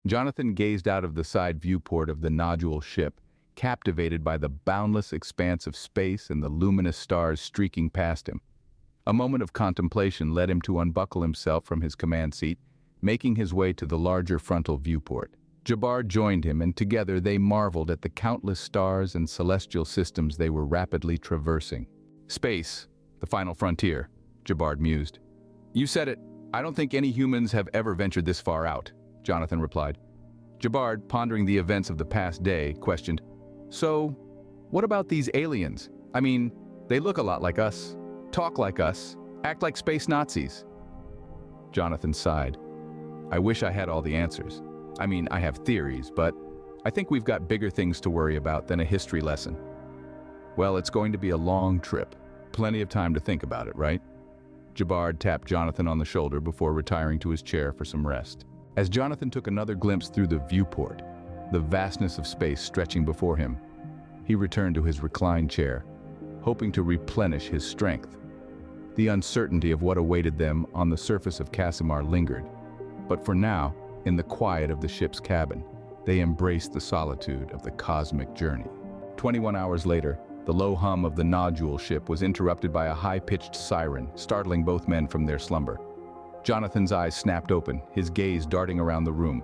Jonathan gazed out of the side viewport of the nodule ship, captivated by the boundless expanse of space and the luminous stars streaking past him. A moment of contemplation led him to unbuckle himself from his command seat, making his way to the larger frontal viewport. Jabbar joined him, and together they marveled at the countless stars and celestial systems they were rapidly traversing. Space, the final frontier, Jabbar mused. You said it. I don't think any humans have ever ventured this far out, Jonathan replied. Jabbar, pondering the events of the past day, questioned, So, what about these aliens? I mean, they look a lot like us, talk like us, act like space Nazis. Jonathan sighed. I wish I had all the answers. I mean, I have theories, but I think we've got bigger things to worry about than a history lesson. Well, it's going to be a long trip. Plenty of time to think about it, right? Jabbar tapped Jonathan on the shoulder before retiring to his chair for some rest. As Jonathan took another glimpse through the viewport, the vastness of space stretching before him, he returned to his reclined chair, hoping to replenish his strength. The uncertainty of what awaited them on the surface of Casimar lingered, but for now, in the quiet of the ship's cabin, they embraced the solitude of the cosmic journey. 21 hours later, the low hum of the nodule ship was interrupted by a high-pitched siren, startling both men from their slumber. Jonathan's eyes snapped open, his gaze darting around the room.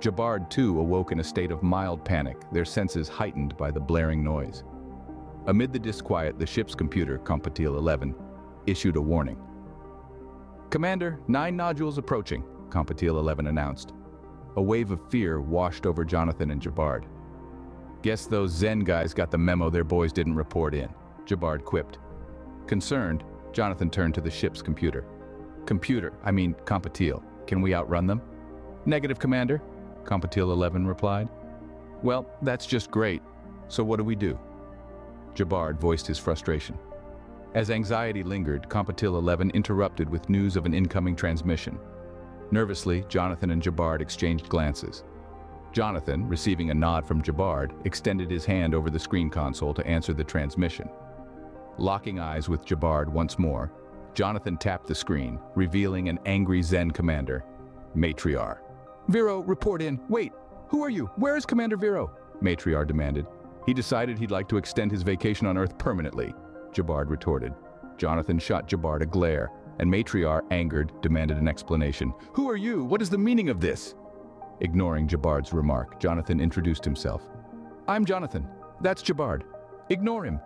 Jabbar, too, awoke in a state of mild panic, their senses heightened by the blaring noise. Amid the disquiet, the ship's computer, Compatile 11, issued a warning. Commander, 9 nodules approaching, Compatile 11 announced. A wave of fear washed over Jonathan and Jabbar. Guess those Zen guys got the memo their boys didn't report in, Jabbar quipped. Concerned, Jonathan turned to the ship's computer. Compatile, can we outrun them? Negative, Commander, Compatile 11 replied. Well, that's just great. So what do we do? Jabbar voiced his frustration. As anxiety lingered, Compatile 11 interrupted with news of an incoming transmission. Nervously, Jonathan and Jabbar exchanged glances. Jonathan, receiving a nod from Jabbar, extended his hand over the screen console to answer the transmission. Locking eyes with Jabbar once more, Jonathan tapped the screen, revealing an angry Zen commander, Matriar. Vero, report in. Wait, who are you? Where is Commander Vero? Matriar demanded. He decided he'd like to extend his vacation on Earth permanently, Jabbar retorted. Jonathan shot Jabbar a glare, and Matriar, angered, demanded an explanation. Who are you? What is the meaning of this? Ignoring Jabbar's remark, Jonathan introduced himself. I'm Jonathan. That's Jabbar. Ignore him.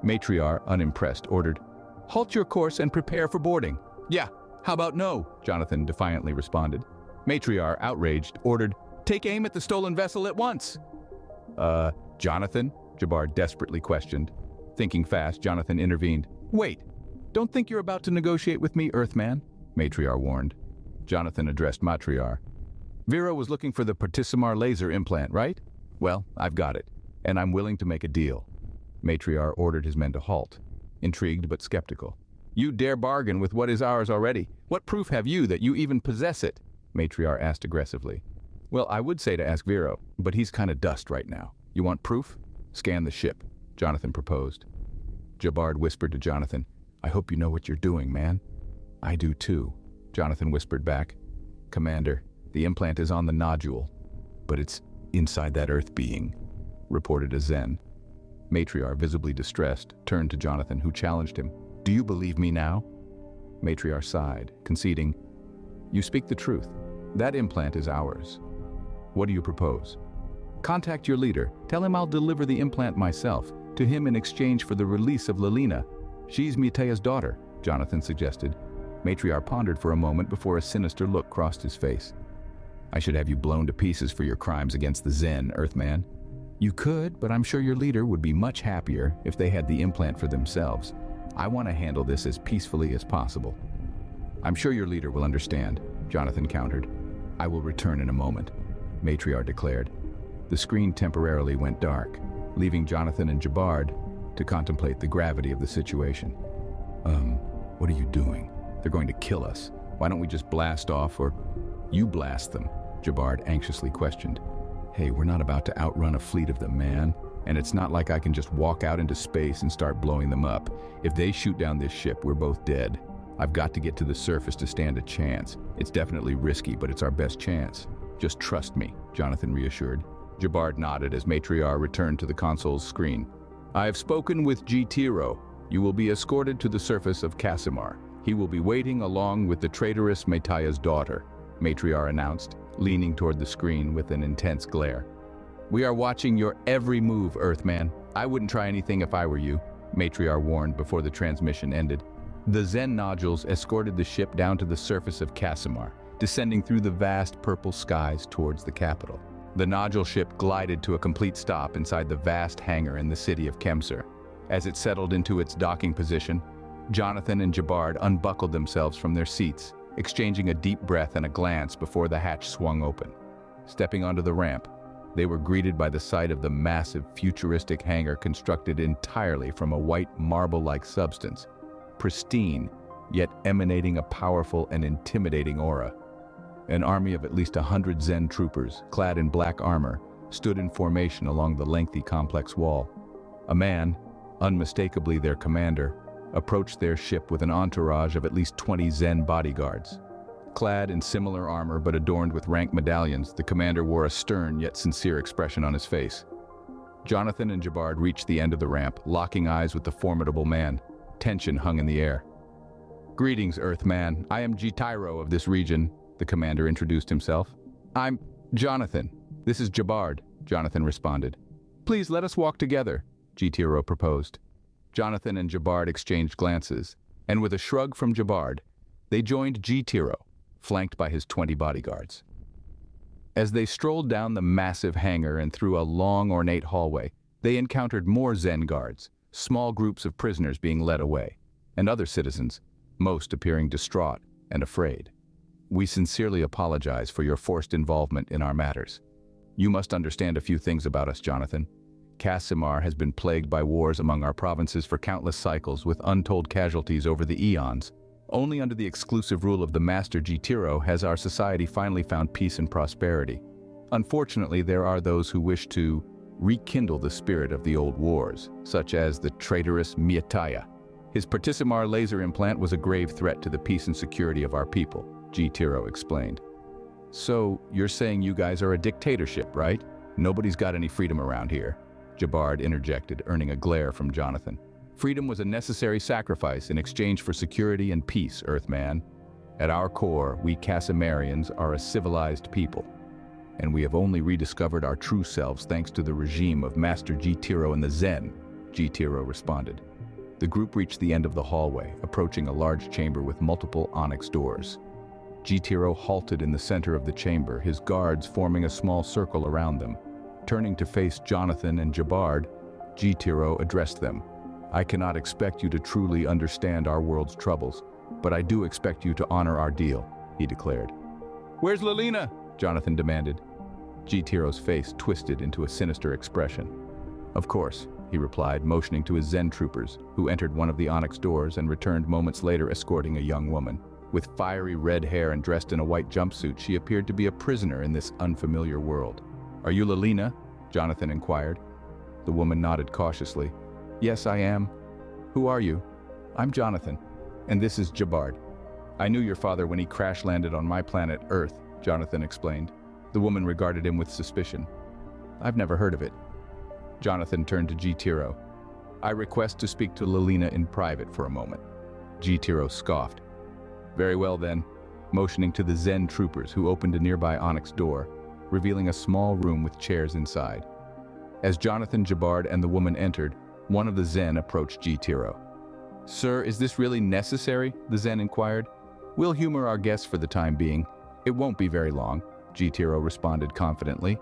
Matriar, unimpressed, ordered, Halt your course and prepare for boarding. Yeah, how about no? Jonathan defiantly responded. Matriar, outraged, ordered, Take aim at the stolen vessel at once. Jonathan? Jabbar desperately questioned. Thinking fast, Jonathan intervened. Wait, don't think you're about to negotiate with me, Earthman, Matriar warned. Jonathan addressed Matriar. Vero was looking for the Partisimar laser implant, right? Well, I've got it, and I'm willing to make a deal. Matriar ordered his men to halt, intrigued but skeptical. You dare bargain with what is ours already? What proof have you that you even possess it? Matriar asked aggressively. Well, I would say to ask Vero, but he's kind of dust right now. You want proof? Scan the ship, Jonathan proposed. Jabbar whispered to Jonathan, I hope you know what you're doing, man. I do too, Jonathan whispered back. Commander, the implant is on the nodule, but it's inside that Earth being, reported a Zen. Matriar, visibly distressed, turned to Jonathan, who challenged him. Do you believe me now? Matriar sighed, conceding, You speak the truth. That implant is ours. What do you propose? Contact your leader. Tell him I'll deliver the implant myself, to him in exchange for the release of Lelina. She's Mitea's daughter, Jonathan suggested. Matriar pondered for a moment before a sinister look crossed his face. I should have you blown to pieces for your crimes against the Zen, Earthman. You could, but I'm sure your leader would be much happier if they had the implant for themselves. I want to handle this as peacefully as possible. I'm sure your leader will understand, Jonathan countered. I will return in a moment, Matriar declared. The screen temporarily went dark, leaving Jonathan and Jabbar to contemplate the gravity of the situation. What are you doing? They're going to kill us. Why don't we just blast off, or you blast them? Jabbar anxiously questioned. Hey, we're not about to outrun a fleet of them, man. And it's not like I can just walk out into space and start blowing them up. If they shoot down this ship, we're both dead. I've got to get to the surface to stand a chance. It's definitely risky, but it's our best chance. Just trust me, Jonathan reassured. Jabard nodded as Matriarch returned to the console's screen. I have spoken with G-Tiro. You will be escorted to the surface of Casimar. He will be waiting along with the traitorous Metaya's daughter, Matriarch announced, leaning toward the screen with an intense glare. We are watching your every move, Earthman. I wouldn't try anything if I were you, Matriarch warned before the transmission ended. The Zen nodules escorted the ship down to the surface of Casimar, descending through the vast purple skies towards the capital. The nodule ship glided to a complete stop inside the vast hangar in the city of Kemsir. As it settled into its docking position, Jonathan and Jabard unbuckled themselves from their seats, exchanging a deep breath and a glance before the hatch swung open. Stepping onto the ramp, they were greeted by the sight of the massive, futuristic hangar constructed entirely from a white marble-like substance, pristine, yet emanating a powerful and intimidating aura. An army of at least 100 Zen troopers, clad in black armor, stood in formation along the lengthy complex wall. A man, unmistakably their commander, approached their ship with an entourage of at least 20 Zen bodyguards. Clad in similar armor but adorned with rank medallions, the commander wore a stern yet sincere expression on his face. Jonathan and Jabard reached the end of the ramp, locking eyes with the formidable man. Tension hung in the air. Greetings, Earthman. I am G-Tiro of this region, the commander introduced himself. I'm Jonathan. This is Jabard, Jonathan responded. Please let us walk together, G-Tiro proposed. Jonathan and Jabard exchanged glances, and with a shrug from Jabard, they joined G-Tiro, flanked by his 20 bodyguards. As they strolled down the massive hangar and through a long, ornate hallway, they encountered more Zen guards, small groups of prisoners being led away, and other citizens, most appearing distraught and afraid. We sincerely apologize for your forced involvement in our matters. You must understand a few things about us, Jonathan. Casimar has been plagued by wars among our provinces for countless cycles, with untold casualties over the eons. Only under the exclusive rule of the Master G-Tiro has our society finally found peace and prosperity. Unfortunately, there are those who wish to rekindle the spirit of the old wars, such as the traitorous Metaya. His Partisimar laser implant was a grave threat to the peace and security of our people, G-Tiro explained. So, you're saying you guys are a dictatorship, right? Nobody's got any freedom around here, Jabard interjected, earning a glare from Jonathan. Freedom was a necessary sacrifice in exchange for security and peace, Earthman. At our core, we Casimarians are a civilized people, and we have only rediscovered our true selves thanks to the regime of Master G-Tiro and the Zen, G-Tiro responded. The group reached the end of the hallway, approaching a large chamber with multiple onyx doors. G-Tiro halted in the center of the chamber, his guards forming a small circle around them. Turning to face Jonathan and Jabard, G-Tiro addressed them. I cannot expect you to truly understand our world's troubles, but I do expect you to honor our deal, he declared. Where's Lelina? Jonathan demanded. G-Tiro's face twisted into a sinister expression. Of course, he replied, motioning to his Zen troopers, who entered one of the onyx doors and returned moments later escorting a young woman. With fiery red hair and dressed in a white jumpsuit, she appeared to be a prisoner in this unfamiliar world. Are you Lelina? Jonathan inquired. The woman nodded cautiously. Yes, I am. Who are you? I'm Jonathan, and this is Jabard. I knew your father when he crash-landed on my planet, Earth, Jonathan explained. The woman regarded him with suspicion. I've never heard of it. Jonathan turned to G-Tiro. I request to speak to Lelina in private for a moment. G-Tiro scoffed. Very well then, motioning to the Zen troopers who opened a nearby onyx door, revealing a small room with chairs inside. As Jonathan, Jabard, and the woman entered, one of the Zen approached G-Tiro. Sir, is this really necessary? The Zen inquired. We'll humor our guests for the time being. It won't be very long, G-Tiro responded confidently.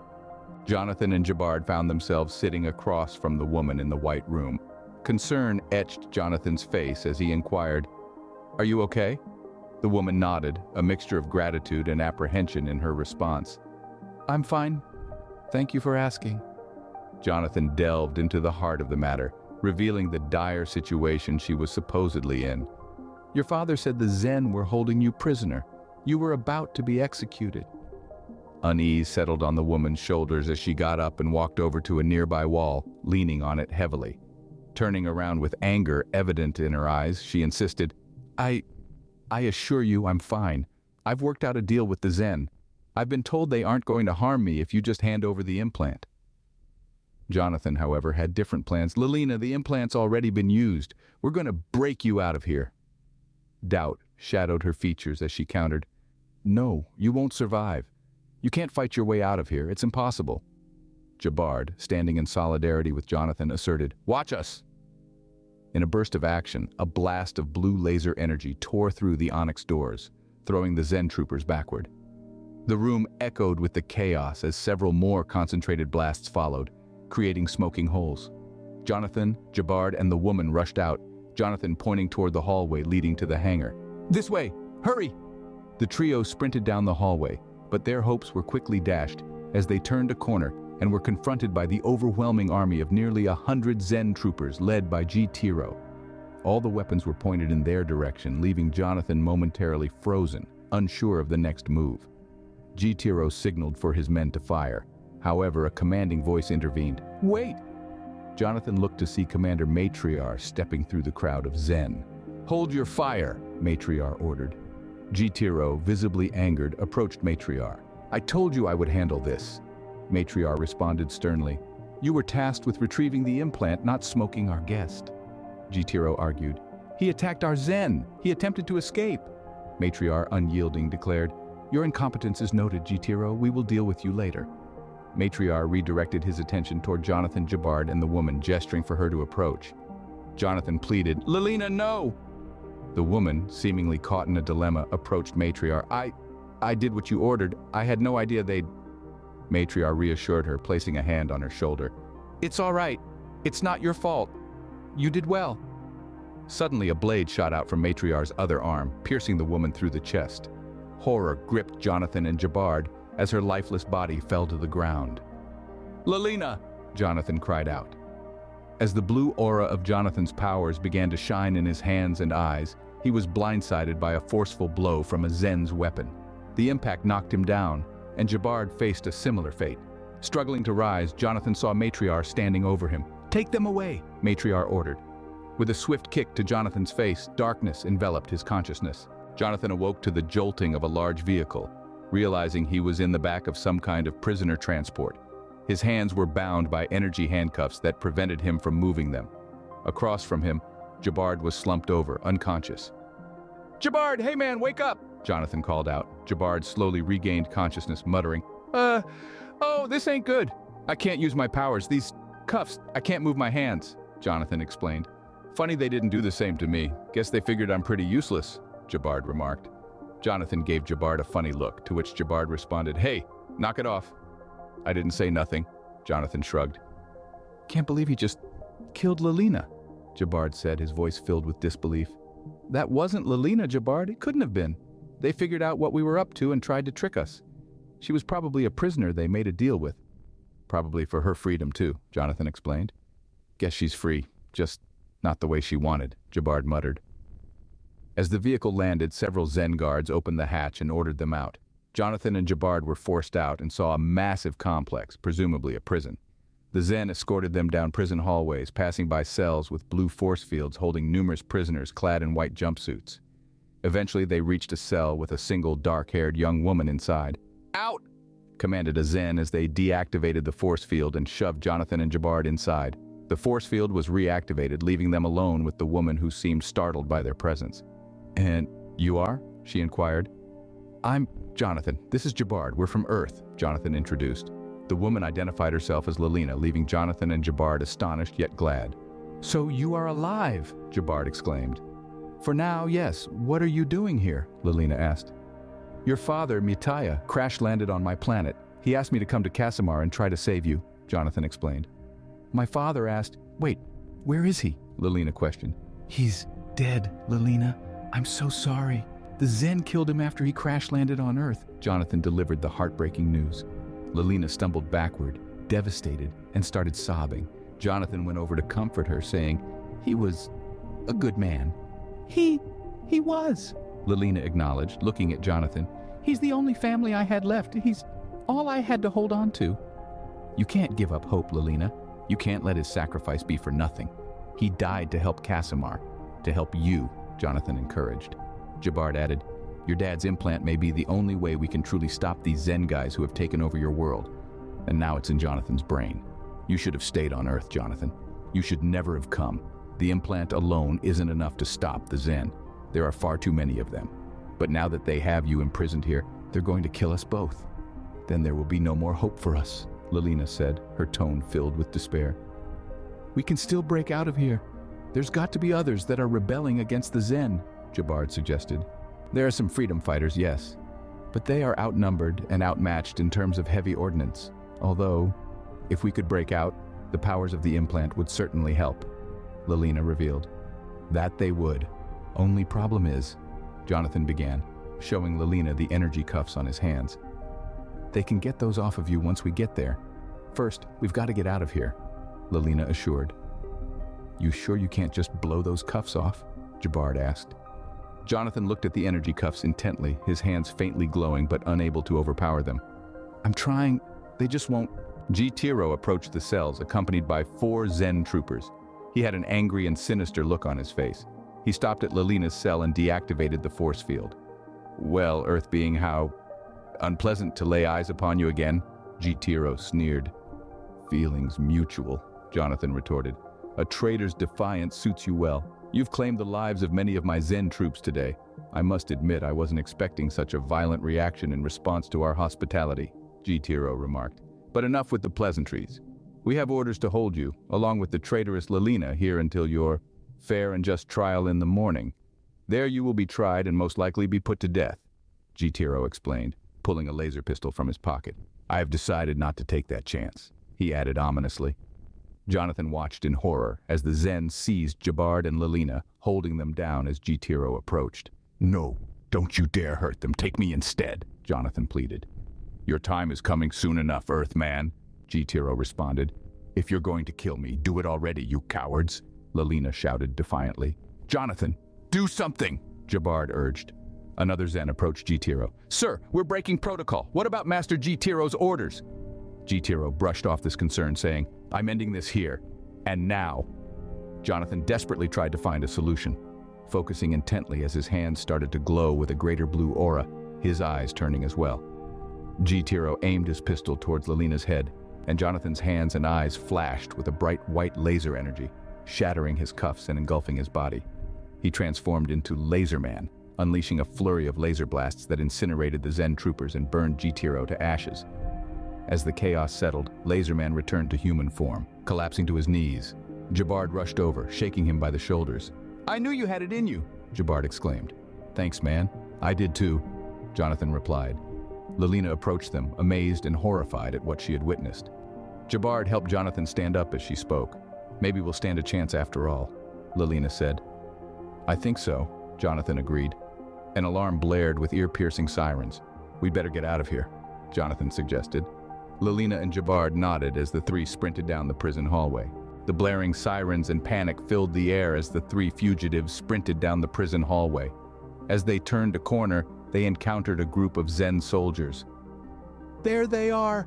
Jonathan and Jabard found themselves sitting across from the woman in the white room. Concern etched Jonathan's face as he inquired, Are you okay? The woman nodded, a mixture of gratitude and apprehension in her response. I'm fine. Thank you for asking. Jonathan delved into the heart of the matter, revealing the dire situation she was supposedly in. Your father said the Zen were holding you prisoner. You were about to be executed. Unease settled on the woman's shoulders as she got up and walked over to a nearby wall, leaning on it heavily. Turning around with anger evident in her eyes, she insisted, I assure you I'm fine. I've worked out a deal with the Zen. I've been told they aren't going to harm me if you just hand over the implant. Jonathan, however, had different plans. Lelina, the implant's already been used. We're going to break you out of here. Doubt shadowed her features as she countered, No, you won't survive. You can't fight your way out of here. It's impossible. Jabard, standing in solidarity with Jonathan, asserted, Watch us! In a burst of action, a blast of blue laser energy tore through the onyx doors, throwing the Zen troopers backward. The room echoed with the chaos as several more concentrated blasts followed, creating smoking holes. Jonathan, Jabard, and the woman rushed out, Jonathan pointing toward the hallway leading to the hangar. This way! Hurry! The trio sprinted down the hallway, but their hopes were quickly dashed as they turned a corner and were confronted by the overwhelming army of nearly 100 Zen troopers led by G-Tiro. All the weapons were pointed in their direction, leaving Jonathan momentarily frozen, unsure of the next move. G-Tiro signaled for his men to fire. However, a commanding voice intervened. Wait! Jonathan looked to see Commander Matriar stepping through the crowd of Zen. Hold your fire, Matriar ordered. G-Tiro, visibly angered, approached Matriar. I told you I would handle this. Matriar responded sternly. You were tasked with retrieving the implant, not smoking our guest. G-Tiro argued. He attacked our Zen. He attempted to escape. Matriar, unyielding, declared, Your incompetence is noted, G-Tiro. We will deal with you later. Matriar redirected his attention toward Jonathan, Jabard, and the woman, gesturing for her to approach. Jonathan pleaded, Lelina, no! The woman, seemingly caught in a dilemma, approached Matriar. I did what you ordered. I had no idea they'd... Matriar reassured her, placing a hand on her shoulder. It's all right. It's not your fault. You did well. Suddenly, a blade shot out from Matriar's other arm, piercing the woman through the chest. Horror gripped Jonathan and Jabard as her lifeless body fell to the ground. Lelina! Jonathan cried out. As the blue aura of Jonathan's powers began to shine in his hands and eyes, he was blindsided by a forceful blow from a Zen's weapon. The impact knocked him down, and Jabard faced a similar fate. Struggling to rise, Jonathan saw Matriar standing over him. Take them away, Matriar ordered. With a swift kick to Jonathan's face, darkness enveloped his consciousness. Jonathan awoke to the jolting of a large vehicle, realizing he was in the back of some kind of prisoner transport. His hands were bound by energy handcuffs that prevented him from moving them. Across from him, Jabard was slumped over, unconscious. Jabard, hey man, wake up! Jonathan called out. Jabard slowly regained consciousness, muttering, Oh, this ain't good. I can't use my powers. These cuffs, I can't move my hands, Jonathan explained. Funny they didn't do the same to me. Guess they figured I'm pretty useless, Jabard remarked. Jonathan gave Jabard a funny look, to which Jabard responded, Hey, knock it off. I didn't say nothing, Jonathan shrugged. Can't believe he just killed Lelina, Jabard said, his voice filled with disbelief. That wasn't Lelina, Jabard. It couldn't have been. They figured out what we were up to and tried to trick us. She was probably a prisoner they made a deal with. Probably for her freedom too, Jonathan explained. Guess she's free, just not the way she wanted, Jabard muttered. As the vehicle landed, several Zen guards opened the hatch and ordered them out. Jonathan and Jabard were forced out and saw a massive complex, presumably a prison. The Zen escorted them down prison hallways, passing by cells with blue force fields holding numerous prisoners clad in white jumpsuits. Eventually, they reached a cell with a single dark-haired young woman inside. Out! Commanded a Zen as they deactivated the force field and shoved Jonathan and Jabard inside. The force field was reactivated, leaving them alone with the woman who seemed startled by their presence. And you are? She inquired. I'm Jonathan. This is Jabard. We're from Earth, Jonathan introduced. The woman identified herself as Lelina, leaving Jonathan and Jabard astonished yet glad. So you are alive, Jabard exclaimed. For now, yes. What are you doing here? Lelina asked. Your father, Mitaya, crash-landed on my planet. He asked me to come to Casimar and try to save you, Jonathan explained. My father asked, Wait, where is he? Lelina questioned. He's dead, Lelina. I'm so sorry. The Zen killed him after he crash-landed on Earth, Jonathan delivered the heartbreaking news. Lelina stumbled backward, devastated, and started sobbing. Jonathan went over to comfort her, saying, He was a good man. He was, Lelina acknowledged, looking at Jonathan. He's the only family I had left. He's all I had to hold on to. You can't give up hope, Lelina. You can't let his sacrifice be for nothing. He died to help Casimar, to help you, Jonathan encouraged. Jabard added, Your dad's implant may be the only way we can truly stop these Zen guys who have taken over your world. And now it's in Jonathan's brain. You should have stayed on Earth, Jonathan. You should never have come. The implant alone isn't enough to stop the Zen. There are far too many of them. But now that they have you imprisoned here, they're going to kill us both. Then there will be no more hope for us, Lelina said, her tone filled with despair. We can still break out of here. There's got to be others that are rebelling against the Zen, Jabard suggested. There are some freedom fighters, yes, but they are outnumbered and outmatched in terms of heavy ordnance. Although, if we could break out, the powers of the implant would certainly help, Lelina revealed. That they would. Only problem is, Jonathan began, showing Lelina the energy cuffs on his hands. They can get those off of you once we get there. First, we've got to get out of here, Lelina assured. You sure you can't just blow those cuffs off? Jabard asked. Jonathan looked at the energy cuffs intently, his hands faintly glowing but unable to overpower them. I'm trying, they just won't. G-Tiro approached the cells, accompanied by 4 Zen troopers. He had an angry and sinister look on his face. He stopped at Lelina's cell and deactivated the force field. Well, Earth being, how unpleasant to lay eyes upon you again, G-Tiro sneered. Feelings mutual, Jonathan retorted. A traitor's defiance suits you well. You've claimed the lives of many of my Zen troops today. I must admit I wasn't expecting such a violent reaction in response to our hospitality, G-Tiro remarked. But enough with the pleasantries. We have orders to hold you, along with the traitorous Lelina, here until your fair and just trial in the morning. There you will be tried and most likely be put to death, G-Tiro explained, pulling a laser pistol from his pocket. I have decided not to take that chance, he added ominously. Jonathan watched in horror as the Zen seized Jabard and Lelina, holding them down as G-Tiro approached. No, don't you dare hurt them. Take me instead, Jonathan pleaded. Your time is coming soon enough, Earthman, G-Tiro responded. If you're going to kill me, do it already, you cowards, Lelina shouted defiantly. Jonathan, do something, Jabard urged. Another Zen approached G-Tiro. Sir, we're breaking protocol. What about Master G-Tiro's orders? G-Tiro brushed off this concern, saying, I'm ending this here, and now. Jonathan desperately tried to find a solution, focusing intently as his hands started to glow with a greater blue aura, his eyes turning as well. G-Tiro aimed his pistol towards Lelina's head, and Jonathan's hands and eyes flashed with a bright white laser energy, shattering his cuffs and engulfing his body. He transformed into LASARMAN, unleashing a flurry of laser blasts that incinerated the Zen troopers and burned G-Tiro to ashes. As the chaos settled, LASARMAN returned to human form, collapsing to his knees. Jabard rushed over, shaking him by the shoulders. I knew you had it in you, Jabard exclaimed. Thanks, man. I did too, Jonathan replied. Lelina approached them, amazed and horrified at what she had witnessed. Jabard helped Jonathan stand up as she spoke. Maybe we'll stand a chance after all, Lelina said. I think so, Jonathan agreed. An alarm blared with ear-piercing sirens. We'd better get out of here, Jonathan suggested. Lelina and Jabard nodded as the three sprinted down the prison hallway. The blaring sirens and panic filled the air as the 3 fugitives sprinted down the prison hallway. As they turned a corner, they encountered a group of Zen soldiers. There they are,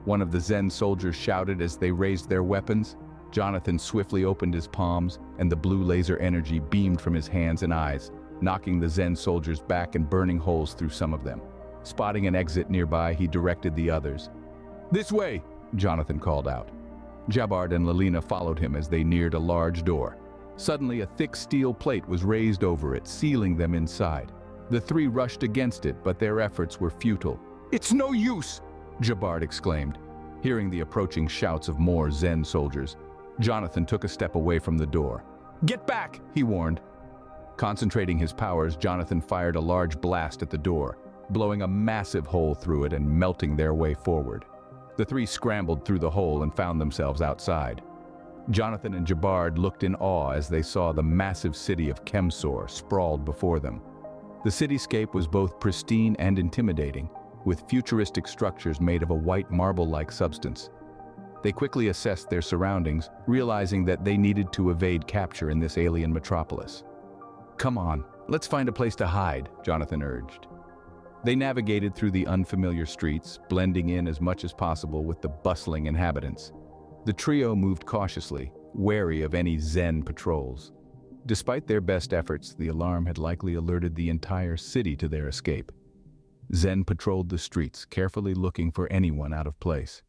one of the Zen soldiers shouted as they raised their weapons. Jonathan swiftly opened his palms, and the blue laser energy beamed from his hands and eyes, knocking the Zen soldiers back and burning holes through some of them. Spotting an exit nearby, he directed the others. This way, Jonathan called out. Jabard and Lelina followed him as they neared a large door. Suddenly, a thick steel plate was raised over it, sealing them inside. The 3 rushed against it, but their efforts were futile. It's no use, Jabard exclaimed, hearing the approaching shouts of more Zen soldiers. Jonathan took a step away from the door. Get back, he warned. Concentrating his powers, Jonathan fired a large blast at the door, blowing a massive hole through it and melting their way forward. The 3 scrambled through the hole and found themselves outside. Jonathan and Jabard looked in awe as they saw the massive city of Kemsor sprawled before them. The cityscape was both pristine and intimidating, with futuristic structures made of a white marble-like substance. They quickly assessed their surroundings, realizing that they needed to evade capture in this alien metropolis. Come on, let's find a place to hide, Jonathan urged. They navigated through the unfamiliar streets, blending in as much as possible with the bustling inhabitants. The trio moved cautiously, wary of any Zen patrols. Despite their best efforts, the alarm had likely alerted the entire city to their escape. Zen patrolled the streets, carefully looking for anyone out of place.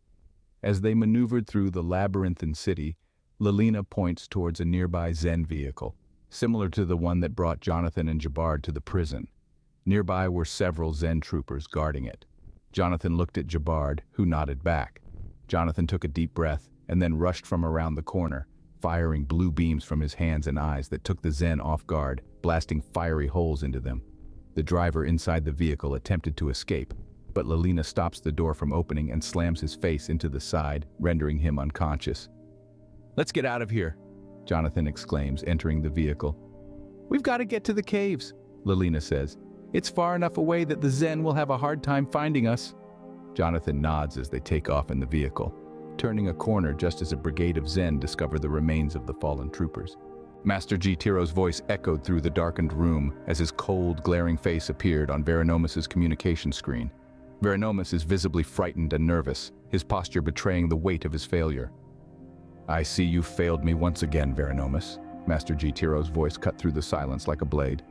As they maneuvered through the labyrinthine city, Lelina points towards a nearby Zen vehicle, similar to the one that brought Jonathan and Jabard to the prison. Nearby were several Zen troopers guarding it. Jonathan looked at Jabard, who nodded back. Jonathan took a deep breath and then rushed from around the corner, firing blue beams from his hands and eyes that took the Zen off guard, blasting fiery holes into them. The driver inside the vehicle attempted to escape, but Lelina stops the door from opening and slams his face into the side, rendering him unconscious. "Let's get out of here," Jonathan exclaims, entering the vehicle. "We've got to get to the caves," Lelina says. "It's far enough away that the Zen will have a hard time finding us." Jonathan nods as they take off in the vehicle, turning a corner just as a brigade of Zen discover the remains of the fallen troopers. Master G-Tiro's voice echoed through the darkened room as his cold, glaring face appeared on Veranomus's communication screen. Veranomus is visibly frightened and nervous, his posture betraying the weight of his failure. "I see you failed me once again, Veranomus." Master G-Tiro's voice cut through the silence like a blade.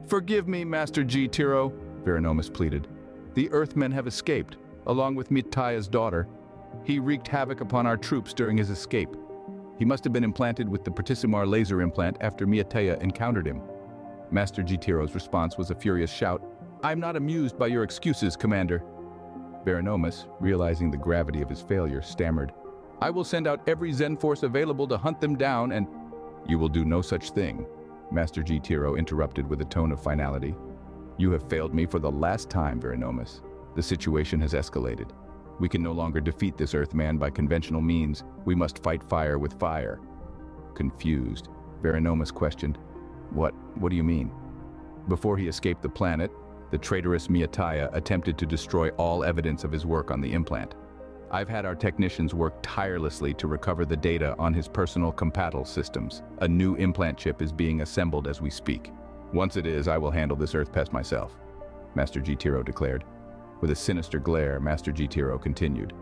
"Forgive me, Master G-Tiro," Veranomus pleaded. "The Earthmen have escaped, along with Mitaya's daughter. He wreaked havoc upon our troops during his escape. He must have been implanted with the Partisimar laser implant after Mitaya encountered him." Master G-Tiro's response was a furious shout. "I'm not amused by your excuses, Commander." Veranomus, realizing the gravity of his failure, stammered, "I will send out every Zen force available to hunt them down and—" "You will do no such thing," Master G-Tiro interrupted with a tone of finality. "You have failed me for the last time, Veranomus. The situation has escalated. We can no longer defeat this Earthman by conventional means. We must fight fire with fire." Confused, Veranomus questioned, What do you mean?" Before he escaped the planet, the traitorous Mitaya attempted to destroy all evidence of his work on the implant. I've had our technicians work tirelessly to recover the data on his personal compatible systems. A new implant chip is being assembled as we speak. Once it is, I will handle this Earth pest myself," Master G-Tiro declared. With a sinister glare, Master G-Tiro continued.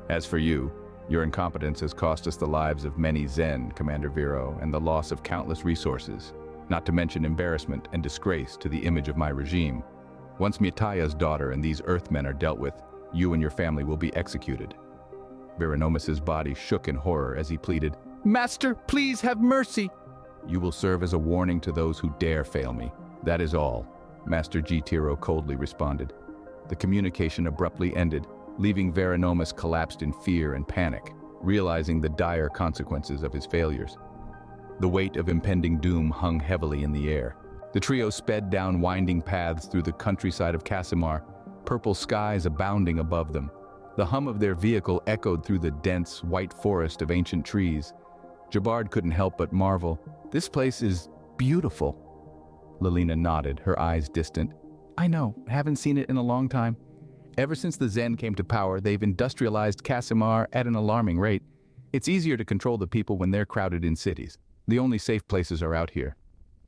"As for you, your incompetence has cost us the lives of many Zen, Commander Vero, and the loss of countless resources, not to mention embarrassment and disgrace to the image of my regime. Once Mitaya's daughter and these Earthmen are dealt with, you and your family will be executed." Veranomus's body shook in horror as he pleaded, "Master, please have mercy!" "You will serve as a warning to those who dare fail me. That is all," Master G-Tiro coldly responded. The communication abruptly ended, leaving Veranomus collapsed in fear and panic, realizing the dire consequences of his failures. The weight of impending doom hung heavily in the air. The trio sped down winding paths through the countryside of Casimar, purple skies abounding above them. The hum of their vehicle echoed through the dense, white forest of ancient trees. Jabard couldn't help but marvel. "This place is beautiful." Lelina nodded, her eyes distant. "I know, haven't seen it in a long time. Ever since the Zen came to power, they've industrialized Casimar at an alarming rate. It's easier to control the people when they're crowded in cities. The only safe places are out here."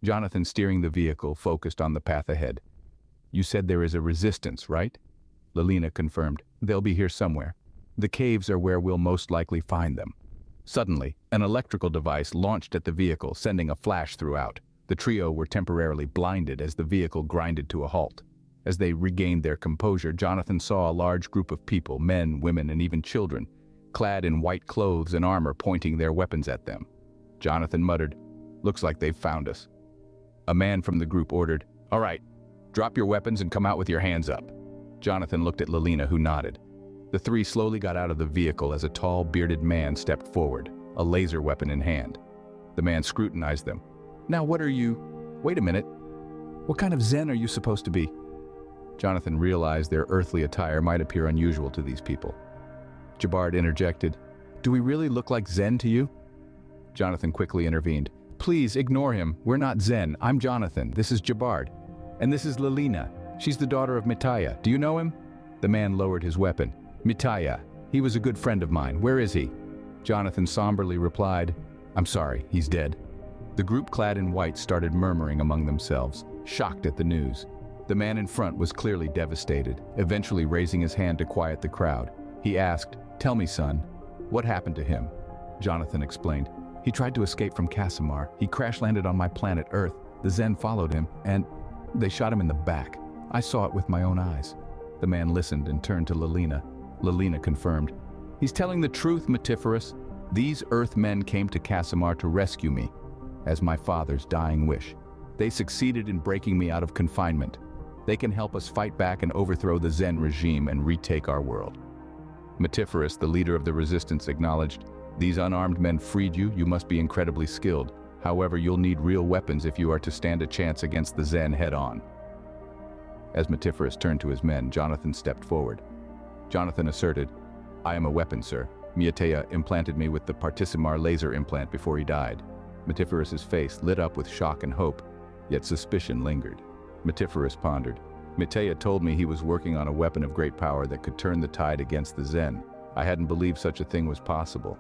Jonathan, steering the vehicle, focused on the path ahead. "You said there is a resistance, right?" Lelina confirmed. "They'll be here somewhere. The caves are where we'll most likely find them." Suddenly, an electrical device launched at the vehicle, sending a flash throughout. The trio were temporarily blinded as the vehicle grinded to a halt. As they regained their composure, Jonathan saw a large group of people, men, women, and even children, clad in white clothes and armor, pointing their weapons at them. Jonathan muttered, "Looks like they've found us." A man from the group ordered, "All right, drop your weapons and come out with your hands up." Jonathan looked at Lelina, who nodded. The three slowly got out of the vehicle as a tall, bearded man stepped forward, a laser weapon in hand. The man scrutinized them. "Now what are you? Wait a minute. What kind of Zen are you supposed to be?" Jonathan realized their earthly attire might appear unusual to these people. Jabard interjected, "Do we really look like Zen to you?" Jonathan quickly intervened. "Please ignore him. We're not Zen. I'm Jonathan. This is Jabard. And this is Lelina. She's the daughter of Mitaya. Do you know him?" The man lowered his weapon. "Mitaya. He was a good friend of mine. Where is he?" Jonathan somberly replied, "I'm sorry, he's dead." The group clad in white started murmuring among themselves, shocked at the news. The man in front was clearly devastated, eventually raising his hand to quiet the crowd. He asked, "Tell me, son, what happened to him?" Jonathan explained, He tried to escape from Casimir. He crash-landed on my planet Earth. The Zen followed him, and they shot him in the back. I saw it with my own eyes." The man listened and turned to Lelina. Lelina confirmed, "He's telling the truth, Metiferous. These Earthmen came to Casimir to rescue me, as my father's dying wish. They succeeded in breaking me out of confinement. They can help us fight back and overthrow the Zen regime and retake our world." Metiferous, the leader of the resistance, acknowledged, "These unarmed men freed you. You must be incredibly skilled. However, you'll need real weapons if you are to stand a chance against the Zen head-on." As Metiferous turned to his men, Jonathan stepped forward. Jonathan asserted, "I am a weapon, sir. Mietea implanted me with the Partisimar laser implant before he died." Metiferous's face lit up with shock and hope, yet suspicion lingered. Metiferous pondered. "Mietea told me he was working on a weapon of great power that could turn the tide against the Zen. I hadn't believed such a thing was possible."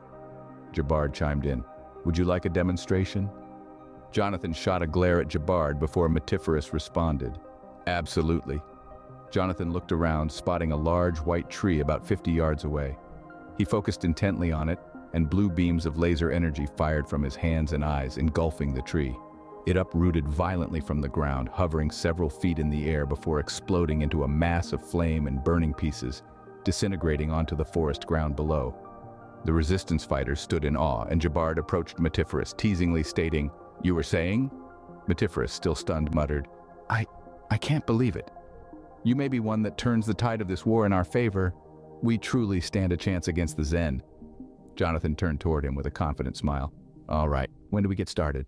Jabard chimed in. "Would you like a demonstration?" Jonathan shot a glare at Jabard before Metiferous responded. "Absolutely." Jonathan looked around, spotting a large white tree about 50 yards away. He focused intently on it, and blue beams of laser energy fired from his hands and eyes, engulfing the tree. It uprooted violently from the ground, hovering several feet in the air before exploding into a mass of flame and burning pieces, disintegrating onto the forest ground below. The resistance fighters stood in awe, and Jabard approached Metiferous, teasingly stating, "You were saying?" Metiferous, still stunned, muttered, I can't believe it. You may be one that turns the tide of this war in our favor. We truly stand a chance against the Zen." Jonathan turned toward him with a confident smile. "All right, when do we get started?"